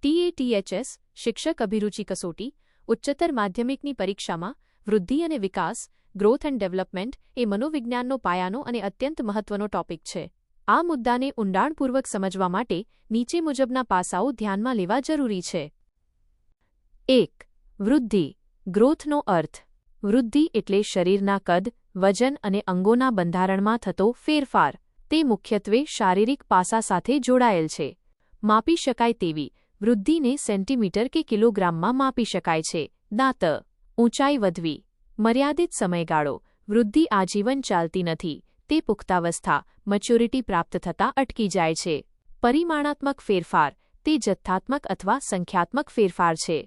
TATHS શિક્ષક અભિરુચિ કસોટી ઉચ્ચતર માધ્યમિકની પરીક્ષામાં વૃદ્ધિ અને વિકાસ ગ્રોથ એન્ડ ડેવલપમેન્ટ એ મનોવિજ્ઞાનનો પાયાનો અને અત્યંત મહત્વનો ટોપિક છે. આ મુદ્દાને ઊંડાણપૂર્વક સમજવા માટે નીચે મુજબના પાસાઓ ધ્યાનમાં લેવા જરૂરી છે. 1. વૃદ્ધિ ગ્રોથનો અર્થ. વૃદ્ધિ એટલે શરીરના કદ, વજન અને અંગોના બંધારણમાં થતો ફેરફાર. તે મુખ્યત્વે શારીરિક પાસા સાથે જોડાયેલ છે. માપી શકાય તેવી વૃદ્ધિને સેન્ટીમીટર કે કિલોગ્રામમાં માપી શકાય છે. દાંત. ઊંચાઈ વધવી. મર્યાદિત સમયગાળો. વૃદ્ધિ આજીવન ચાલતી નથી. તે પુખ્તાવસ્થા મેચ્યોરિટી પ્રાપ્ત થતાં અટકી જાય છે. પરિમાણાત્મક ફેરફાર. તે જથ્થાત્મક અથવા સંખ્યાત્મક ફેરફાર છે.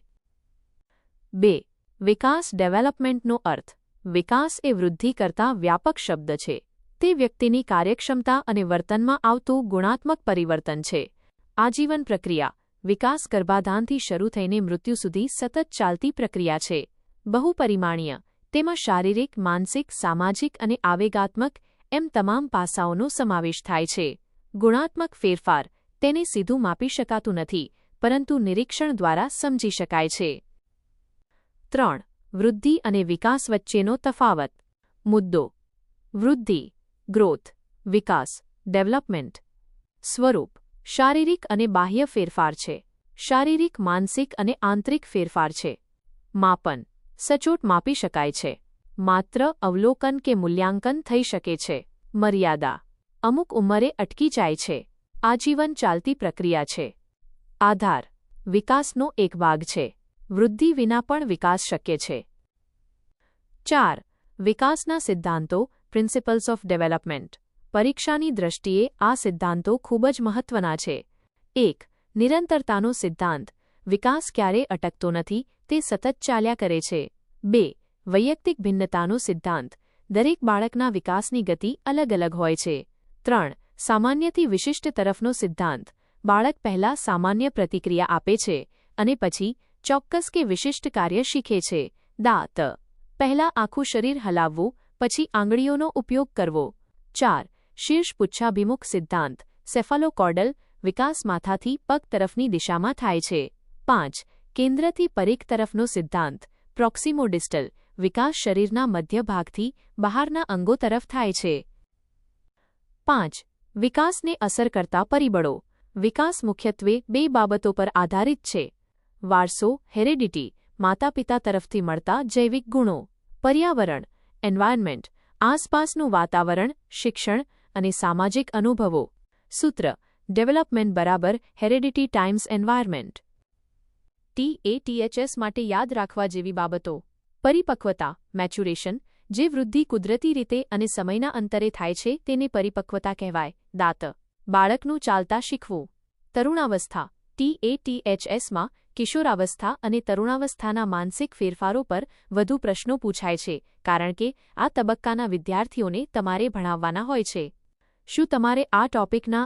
2. વિકાસ ડેવલપમેન્ટનો અર્થ. વિકાસ એ વૃદ્ધિ કરતાં વ્યાપક શબ્દ છે. તે વ્યક્તિની કાર્યક્ષમતા અને વર્તનમાં આવતું ગુણાત્મક પરિવર્તન છે. આજીવન પ્રક્રિયા. વિકાસ ગર્ભાધાનથી શરૂ થઈને મૃત્યુ સુધી સતત ચાલતી પ્રક્રિયા છે. બહુપરિમાણીય. તેમાં શારીરિક, માનસિક, સામાજિક અને આવેગાત્મક એમ તમામ પાસાઓનો સમાવેશ થાય છે. ગુણાત્મક ફેરફાર. તેને સીધું માપી શકાતું નથી, પરંતુ નિરીક્ષણ દ્વારા સમજી શકાય છે. 3. વૃદ્ધિ અને વિકાસ વચ્ચેનો તફાવત. મુદ્દો. વૃદ્ધિ ગ્રોથ, વિકાસ ડેવલપમેન્ટ. સ્વરૂપ. શારીરિક અને બાહ્ય ફેરફાર છે. શારીરિક, માનસિક અને આંતરિક ફેરફાર છે. માપન. સચોટ માપી શકાય છે. માત્ર અવલોકન કે મૂલ્યાંકન થઈ શકે છે. મર્યાદા. અમુક ઉંમરે અટકી જાય છે. આજીવન ચાલતી પ્રક્રિયા છે. આધાર. વિકાસનો એક ભાગ છે. વૃદ્ધિ વિના પણ વિકાસ શક્ય છે. 4. વિકાસના સિદ્ધાંતો પ્રિન્સિપલ્સ ઓફ ડેવલપમેન્ટ. પરીક્ષાની દૃષ્ટિએ આ સિદ્ધાંતો ખૂબ જ મહત્વના છે. 1. નિરંતરતાનો સિદ્ધાંત. વિકાસ ક્યારેય અટકતો નથી, તે સતત ચાલ્યા કરે છે. 2. વૈયક્તિક ભિન્નતાનો સિદ્ધાંત. દરેક બાળકના વિકાસની ગતિ અલગ અલગ હોય છે. 3. સામાન્યથી વિશિષ્ટ તરફનો સિદ્ધાંત. બાળક પહેલા સામાન્ય પ્રતિક્રિયા આપે છે અને પછી ચોક્કસ કે વિશિષ્ટ કાર્ય શીખે છે. દાંત. પહેલા આખું શરીર હલાવવું, પછી આંગળીઓનો ઉપયોગ કરવો. 4. શીર્ષ પુચ્છાભિમુખ સિદ્ધાંત. સેફાલોકોર્ડલ વિકાસ માથાથી પગ તરફની દિશામાં થાય છે. 5. કેન્દ્રથી પરિઘ તરફનો સિદ્ધાંત. પ્રોક્સિમોડિસ્ટલ વિકાસ શરીરના મધ્ય ભાગથી બહારના અંગો તરફ થાય છે. 5. વિકાસને અસર કરતા પરિબળો. વિકાસ મુખ્યત્વે 2 બાબતો પર આધારિત છે. વારસો હેરેડિટી માતાપિતા તરફથી મળતા જૈવિક ગુણો. પર્યાવરણ એન્વાયરમેન્ટ આસપાસનું વાતાવરણ, શિક્ષણ અને સામાજિક અનુભવો. સૂત્ર ડેવલપમેન્ટ બરાબર હેરેડિટી ટાઇમ્સ એન્વાયરમેન્ટ. TATHS માટે યાદ રાખવા જેવી બાબતો. પરિપક્વતા મેચ્યુરેશન. જે વૃદ્ધિ કુદરતી રીતે અને સમયના અંતરે થાય છે તેને પરિપક્વતા કહેવાય. દાંત. બાળકનું ચાલતા શીખવું. તરુણાવસ્થા. TATHSમાં કિશોરાવસ્થા અને તરુણાવસ્થાના માનસિક ફેરફારો પર વધુ પ્રશ્નો પૂછાય છે, કારણ કે આ તબક્કાના વિદ્યાર્થીઓને તમારે ભણાવવાના હોય છે. શું તમારે આ ટોપિકના